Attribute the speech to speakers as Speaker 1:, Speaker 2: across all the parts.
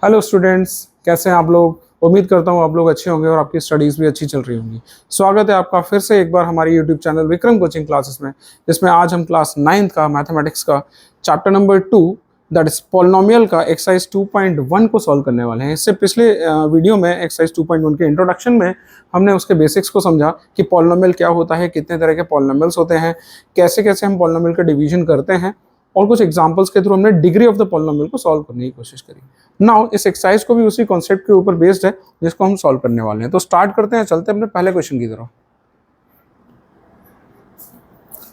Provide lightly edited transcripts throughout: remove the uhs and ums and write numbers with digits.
Speaker 1: Hello students, कैसे हैं आप लोग। उम्मीद करता हूँ आप लोग अच्छे होंगे और आपकी स्टडीज़ भी अच्छी चल रही होंगी। स्वागत है आपका फिर से एक बार हमारी YouTube channel Vikram coaching classes में, जिसमें आज हम क्लास 9th का मैथमेटिक्स का chapter number 2 that is polynomial का एक्सरसाइज 2.1 को सॉल्व करने वाले हैं। इससे पिछले वीडियो में एक्सरसाइज 2.1 के इंट्रोडक्शन में हमने उसके बेसिक्स को समझा कि पॉलिनोमियल क्या होता है, कितने तरह के पॉलिनोमियल्स होते हैं, कैसे कैसे हम पॉलिनोमियल का डिवीजन करते हैं, और कुछ एग्जांपल्स के थ्रू हमने डिग्री ऑफ द पॉलिनोमियल को सॉल्व करने की कोशिश करी। नाउ इस एक्सरसाइज को भी उसी कॉन्सेप्ट के ऊपर बेस्ड है जिसको हम सॉल्व करने वाले हैं। तो स्टार्ट करते हैं, चलते हैं अपने पहले क्वेश्चन की तरफ।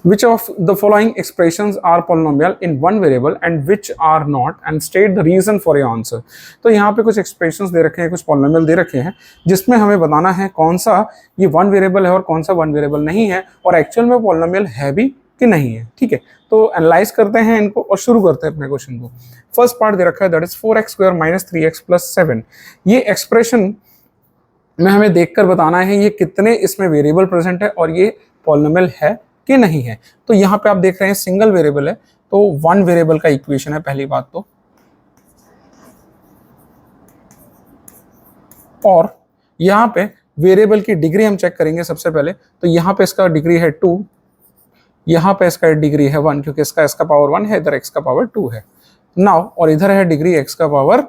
Speaker 1: Which of the following expressions are polynomial in one variable and which are not, and state the reason for your answer। तो यहाँ पे कुछ expressions दे रखे हैं, कुछ polynomial दे रखे हैं, जिसमें हमें बताना है कौन सा ये वन वेरिएबल है और कौन सा वन वेरिएबल नहीं है, और एक्चुअल में polynomial है भी कि नहीं है। ठीक है, तो एनालाइज करते हैं इनको और शुरू करते हैं अपने क्वेश्चन को। फर्स्ट पार्ट दे रखा है दैट इज 4x² - 3x + 7। ये एक्सप्रेशन में हमें देखकर बताना है ये कितने इसमें वेरिएबल प्रेजेंट है और ये पॉलिनोमियल है कि नहीं है। तो यहाँ पे आप देख रहे हैं सिंगल वेरिएबल है, तो वन वेरिएबल का इक्वेशन है पहली बात तो। और यहाँ पे वेरिएबल की डिग्री हम चेक करेंगे सबसे पहले। तो यहाँ पे इसका डिग्री है 2, यहाँ पे इसका डिग्री है 1, क्योंकि इसका पावर 1 है, इधर x का पावर 2 है। नाउ और इधर है डिग्री x का पावर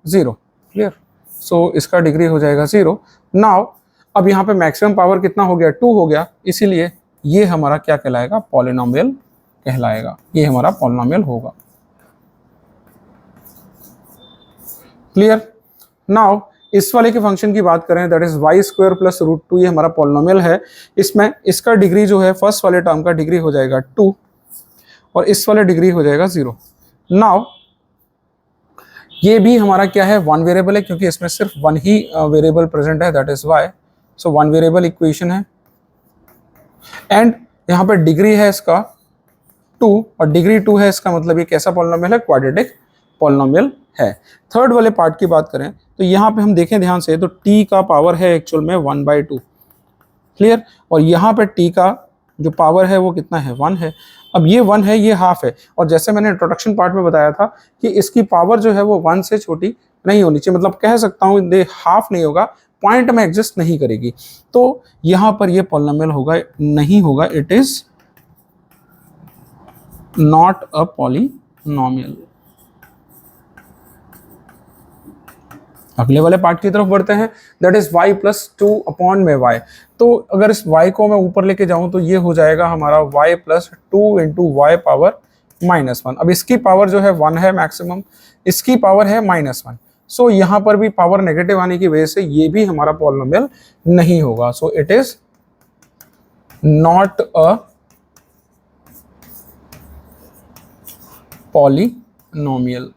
Speaker 1: 0। क्लियर? सो इसका डिग्री हो जाएगा 0। नाउ अब यहाँ पे मैक्सिमम पावर कितना हो गया, 2 हो गया, इसीलिए ये हमारा क्या कहलाएगा, पॉलिनोमियल कहलाएगा। ये हमारा पॉलिनोमियल होगा। क्लियर? नाउ इस वाले के फंक्शन की बात करें दैट इज y² + √2, ये हमारा पॉलिनोमियल है। इसमें इसका डिग्री जो है फर्स्ट वाले टर्म का डिग्री हो जाएगा 2 और इस वाले डिग्री हो जाएगा 0। नाउ ये भी हमारा क्या है, वन वेरिएबल है, क्योंकि इसमें सिर्फ वन ही वेरिएबल प्रेजेंट है that is y। So one variable equation है। एंड यहाँ पे डिग्री है इसका 2 और डिग्री 2 है, इसका मतलब ये कैसा पॉलिनोमियल है, क्वाड्रेटिक पॉलिनोमियल है। थर्ड वाले पार्ट की बात करें तो यहाँ पे हम देखें ध्यान से, तो t का पावर है एक्चुअल में 1/2। क्लियर? और यहाँ पे t का जो पावर है वो कितना है, 1 है। अब ये 1 है, ये हाफ है, और जैसे मैंने इंट्रोडक्शन पार्ट में बताया था कि इसकी पावर जो है वो 1 से छोटी नहीं होनी चाहिए, मतलब कह सकता हूँ ये हाफ नहीं होगा, पॉइंट में एग्जिस्ट नहीं करेगी। तो यहाँ पर ये पॉलिनोमियल होगा नहीं होगा, it is not a polynomial. अगले वाले पार्ट की तरफ बढ़ते हैं दैट इज y + 2 में y। तो अगर इस y को मैं ऊपर लेके जाऊं तो ये हो जाएगा हमारा y + 2 × y पावर -1। अब इसकी पावर जो है 1 है मैक्सिमम, इसकी पावर है -1। सो यहाँ पर भी पावर नेगेटिव आने की वजह से ये भी हमारा पॉलिनोमियल नहीं होगा। So it is not a polynomial,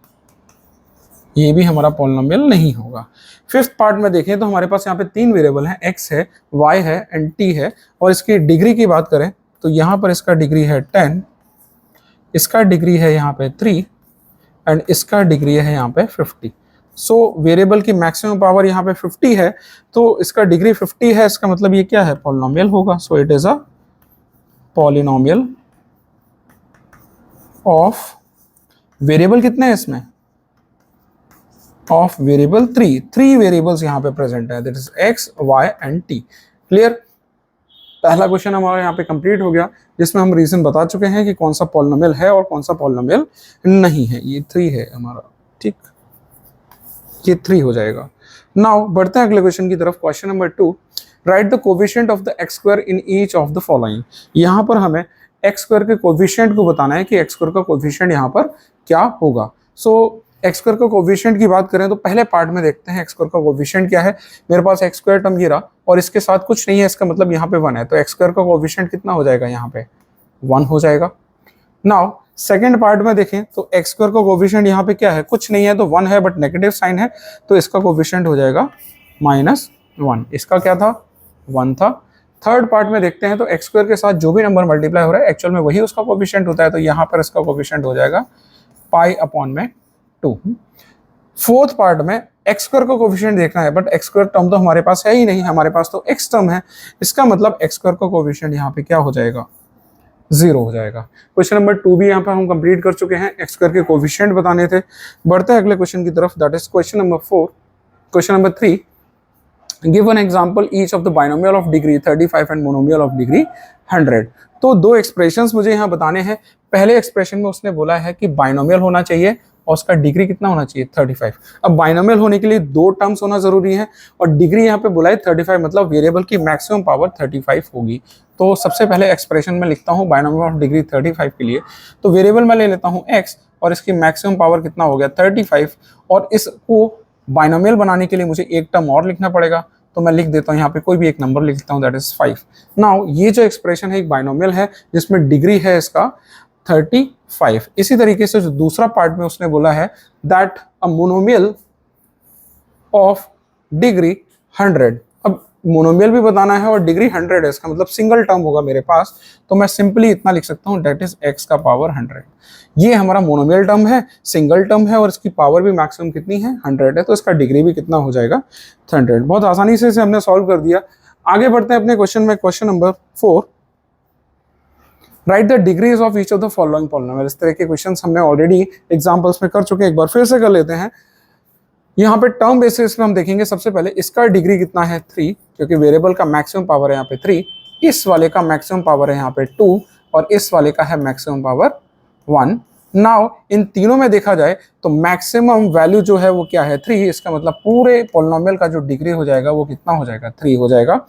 Speaker 1: ये भी हमारा पॉलिनोमियल नहीं होगा। फिफ्थ पार्ट में देखें तो हमारे पास यहाँ पे 3 वेरिएबल हैं, x है, y है एंड t है, और इसकी डिग्री की बात करें तो यहाँ पर इसका डिग्री है 10, इसका डिग्री है यहाँ पे 3 एंड इसका डिग्री है यहाँ पे 50। सो वेरिएबल की मैक्सिमम पावर यहाँ पे 50 है, तो इसका डिग्री 50 है, इसका मतलब ये क्या है, पॉलिनोमियल होगा। So it is a polynomial of variable कितने हैं इसमें, ऑफ वेरिएबल 3 वेरिएबल्स यहाँ पे प्रेजेंट है that is x, y and t। Clear? पहला क्वेश्चन हमारा यहाँ पे कंप्लीट हो गया, जिसमें हम रीजन बता चुके हैं कि कौन सा पॉलिनोमियल है और कौन सा पॉलिनोमियल नहीं है। ये 3 है हमारा, ठीक, ये 3 हो जाएगा। नाउ बढ़ते हैं अगले क्वेश्चन की तरफ। Question number 2, right the coefficient of the x² in each of the following. यहाँ पर हमें x² के कोएफिशिएंट को बताना है कि x² का कोएफिशिएंट यहाँ पर क्या होगा। सो x² का कोएफिशिएंट की बात करें तो पहले पार्ट में देखते हैं x² का कोएफिशिएंट क्या है। मेरे पास x² टर्म ये रहा और इसके साथ कुछ नहीं है, इसका मतलब यहाँ पे 1 है, तो x² का कोएफिशिएंट कितना हो जाएगा, यहाँ पे 1 हो जाएगा। नाउ सेकंड पार्ट में देखें तो x² का कोएफिशिएंट यहाँ पे क्या है, कुछ नहीं है, तो 1 है बट नेगेटिव साइन है, तो इसका कोएफिशिएंट हो जाएगा -1। इसका क्या था, 1 था। थर्ड पार्ट में देखते हैं तो x² के साथ जो भी नंबर मल्टीप्लाई हो रहा है एक्चुअल में वही उसका कोएफिशिएंट होता है, तो यहाँ पर इसका कोएफिशिएंट हो जाएगा π/2। फोर्थ पार्ट में x² का कोएफिशिएंट देखना है, बट x² टर्म तो हमारे पास है ही नहीं, हमारे पास तो x टर्म है, इसका मतलब x² का कोएफिशिएंट यहाँ पे क्या हो जाएगा, 0 हो जाएगा। क्वेश्चन नंबर 2 भी यहाँ पर हम कंप्लीट कर चुके हैं, एक्स स्क्वायर के कोफिशिएंट बताने थे। बढ़ते हैं अगले क्वेश्चन की तरफ, that is question number 4। Question number 3, give an example each of the binomial of degree 35 and monomial of degree 100। तो दो एक्सप्रेशंस मुझे यहाँ बताने हैं। पहले एक्सप्रेशन में उसने बोला है कि बाइनोमियल होना चाहिए और उसका डिग्री कितना होना चाहिए 35। अब बाइनोमियल होने के लिए दो टर्म्स होना जरूरी है और डिग्री यहाँ पे बोला है 35, मतलब वेरिएबल की मैक्सिमम पावर 35 होगी। तो सबसे पहले एक्सप्रेशन में लिखता हूँ बाइनोमियल ऑफ डिग्री 35 के लिए, तो वेरिएबल में ले लेता हूँ x और इसकी मैक्सिमम पावर कितना हो गया 35, और इसको बाइनोमियल बनाने के लिए मुझे एक टर्म और लिखना पड़ेगा, तो मैं लिख देता हूँ यहाँ पे कोई भी एक नंबर लिख देता हूँ, दैट इज 5। नाउ ये जो एक्सप्रेशन है एक बाइनोमियल है जिसमें डिग्री है इसका 35। इसी तरीके से जो दूसरा पार्ट में उसने बोला है that a monomial of degree 100। अब मोनोमियल भी बताना है और डिग्री 100 है, इसका मतलब सिंगल टर्म होगा मेरे पास, तो मैं सिंपली इतना लिख सकता हूँ दैट इज x का पावर 100। ये हमारा मोनोमियल टर्म है, सिंगल टर्म है और इसकी पावर भी मैक्सिमम कितनी है 100 है, तो इसका डिग्री भी कितना हो जाएगा 100। बहुत आसानी से इसे हमने सॉल्व कर दिया। आगे बढ़ते हैं अपने क्वेश्चन में, question number 4, right the degrees of each of the following polynomial. इस तरह के क्वेश्चंस हमने ऑलरेडी एग्जांपल्स में कर चुके हैं, एक बार फिर से कर लेते हैं। यहाँ पे टर्म बेसिस में हम देखेंगे, सबसे पहले इसका डिग्री कितना है 3, क्योंकि वेरिएबल का मैक्सिमम पावर है यहाँ पे 3, इस वाले का मैक्सिमम पावर है यहाँ पे 2 और इस वाले का है मैक्सिमम पावर 1। नाउ इन तीनों में देखा जाए तो मैक्सिमम वैल्यू जो है वो क्या है 3, इसका मतलब पूरे पॉलिनोमियल का जो डिग्री हो जाएगा वो कितना हो जाएगा 3 हो जाएगा।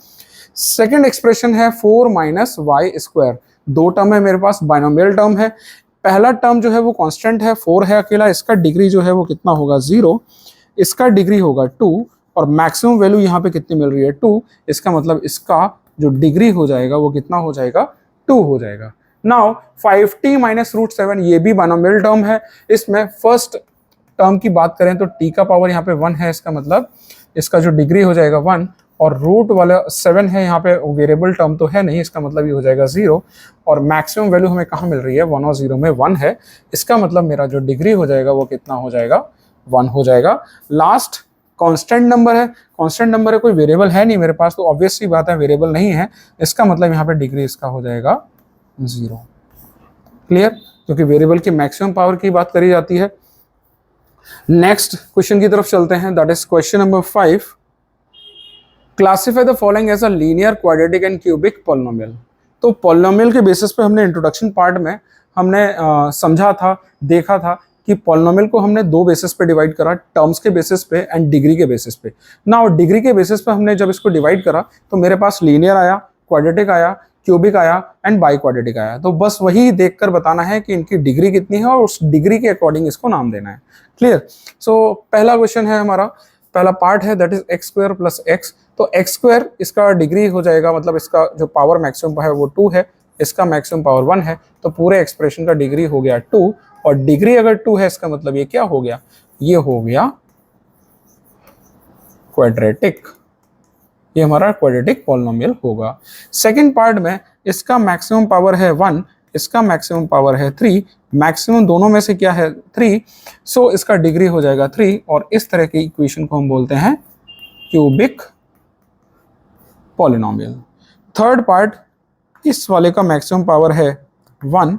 Speaker 1: सेकेंड एक्सप्रेशन है 4 माइनस वाई स्क्वायर। दो टर्म है मेरे पास, बाइनोमियल टर्म है। पहला टर्म जो है वो कांस्टेंट है, 4 है अकेला, इसका डिग्री जो है वो कितना होगा 0, इसका डिग्री होगा 2 और मैक्सिमम वैल्यू यहाँ पे कितनी मिल रही है 2, इसका मतलब इसका जो डिग्री हो जाएगा वो कितना हो जाएगा 2 हो जाएगा। नाउ 5t माइनस रूट 7 ये भी बाइनोमियल टर्म है। इसमें फर्स्ट टर्म की बात करें तो t का पावर यहाँ पे 1 है, इसका मतलब इसका जो डिग्री हो जाएगा 1 और रूट वाला 7 है, यहाँ पे वेरिएबल टर्म तो है नहीं, इसका मतलब ये हो जाएगा 0 और मैक्सिमम वैल्यू हमें कहाँ मिल रही है 1 और 0 में 1 है, इसका मतलब मेरा जो डिग्री हो जाएगा वो कितना हो जाएगा 1 हो जाएगा। लास्ट कांस्टेंट नंबर है, कांस्टेंट नंबर है, कोई वेरिएबल है नहीं मेरे पास, तो ऑब्वियस सी बात है वेरिएबल नहीं है, इसका मतलब यहाँ पे डिग्री इसका हो जाएगा 0। क्लियर, क्योंकि वेरिएबल की मैक्सिमम पावर की बात करी जाती है। नेक्स्ट क्वेश्चन की तरफ चलते हैं, that is question number 5, classify the following as a linear quadratic and cubic polynomial. तो पॉलिनोमियल के बेसिस पे हमने इंट्रोडक्शन पार्ट में हमने समझा था, देखा था कि पॉलिनोमियल को हमने दो बेसिस पे डिवाइड करा, टर्म्स के बेसिस पे एंड डिग्री के बेसिस पे। ना डिग्री के बेसिस पे हमने जब इसको डिवाइड करा तो मेरे पास लीनियर आया, क्वाड्रेटिक आया, क्यूबिक आया एंड बाई क्वाड्रेटिक आया। तो बस वही देखकर बताना है कि इनकी डिग्री कितनी है और उस डिग्री के अकॉर्डिंग इसको नाम देना है। क्लियर। सो पहला क्वेश्चन है हमारा, पहला पार्ट है that is x square plus x. तो एक्स स्क्वायर इसका डिग्री हो जाएगा, मतलब इसका जो पावर मैक्सिमम है वो 2 है, इसका मैक्सिमम पावर 1 है, तो पूरे एक्सप्रेशन का डिग्री हो गया 2 और डिग्री अगर 2 है इसका मतलब ये क्या हो गया, ये हो गया क्वाड्रेटिक, ये हमारा क्वाड्रेटिक पॉलिनोमियल होगा। सेकंड पार्ट में इसका मैक्सिमम पावर है 1, इसका मैक्सिमम पावर है 3, मैक्सिमम दोनों में से क्या है 3, सो इसका डिग्री हो जाएगा 3 और इस तरह की इक्वेशन को हम बोलते हैं क्यूबिक पॉलिनोमियल। थर्ड पार्ट, इस वाले का मैक्सिमम पावर है 1,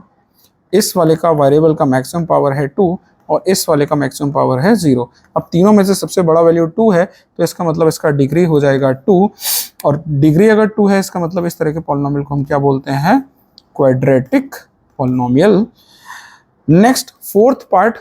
Speaker 1: इस वाले का वेरिएबल का मैक्सिमम पावर है 2 और इस वाले का मैक्सिमम पावर है 0। अब तीनों में से सबसे बड़ा वैल्यू 2 है, तो इसका मतलब इसका डिग्री हो जाएगा 2 और डिग्री अगर 2 है इसका मतलब इस तरह के पॉलिनोमियल को हम क्या बोलते हैं, quadratic polynomial. Next fourth part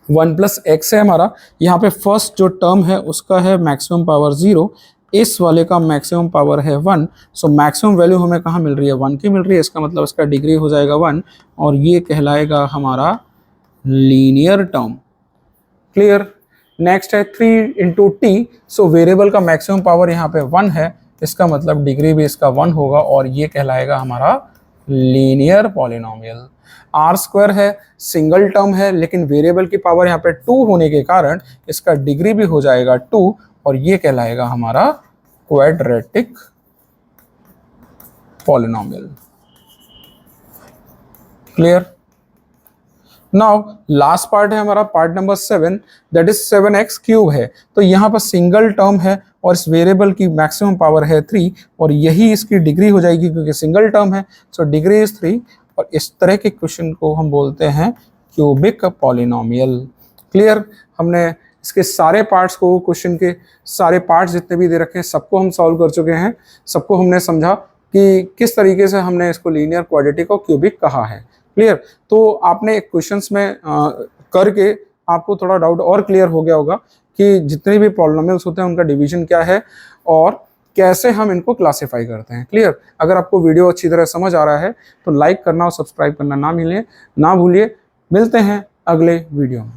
Speaker 1: 1 plus x है हमारा, यहाँ पे फर्स्ट जो टर्म है उसका है मैक्सिमम पावर 0, इस वाले का मैक्सिमम पावर है 1, सो मैक्सिमम वैल्यू हमें कहाँ मिल रही है 1 की मिल रही है, इसका मतलब इसका डिग्री हो जाएगा 1 और ये कहलाएगा हमारा लीनियर टर्म। क्लियर। नेक्स्ट है 3 इंटू टी, सो वेरिएबल का मैक्सिमम पावर यहाँ पे 1 है, इसका मतलब डिग्री भी इसका 1 होगा और ये कहलाएगा हमारा लीनियर पॉलिनोमियल। आर स्क्वायर है, सिंगल टर्म है, लेकिन वेरिएबल की पावर यहाँ पे 2 होने के कारण इसका डिग्री भी हो जाएगा 2 और ये कहलाएगा हमारा quadratic polynomial. Clear. Now last part है हमारा part number 7, that is 7x cube है। तो यहाँ पर सिंगल टर्म है और इस वेरिएबल की मैक्सिमम पावर है 3 और यही इसकी डिग्री हो जाएगी क्योंकि सिंगल टर्म है, सो डिग्री इज 3। और इस तरह के क्वेश्चन को हम बोलते हैं क्यूबिक पॉलिनोमियल। क्लियर? हमने इसके सारे पार्ट्स को, क्वेश्चन के सारे पार्ट्स जितने भी दे रखे हैं सबको हम सॉल्व कर चुके हैं, सबको हमने समझा कि किस तरीके से हमने इसको लीनियर, क्वाड्रेटिक और क्यूबिक कहा है। क्लियर? तो आपने क्वेश्चंस में करके आपको थोड़ा डाउट और क्लियर हो गया होगा कि जितने भी पॉलिनोमियल्स होते हैं उनका डिवीजन क्या है और कैसे हम इनको क्लासिफाई करते हैं। क्लियर? अगर आपको वीडियो अच्छी तरह समझ आ रहा है तो लाइक करना और सब्सक्राइब करना ना भूलिए। मिलते हैं अगले वीडियो में।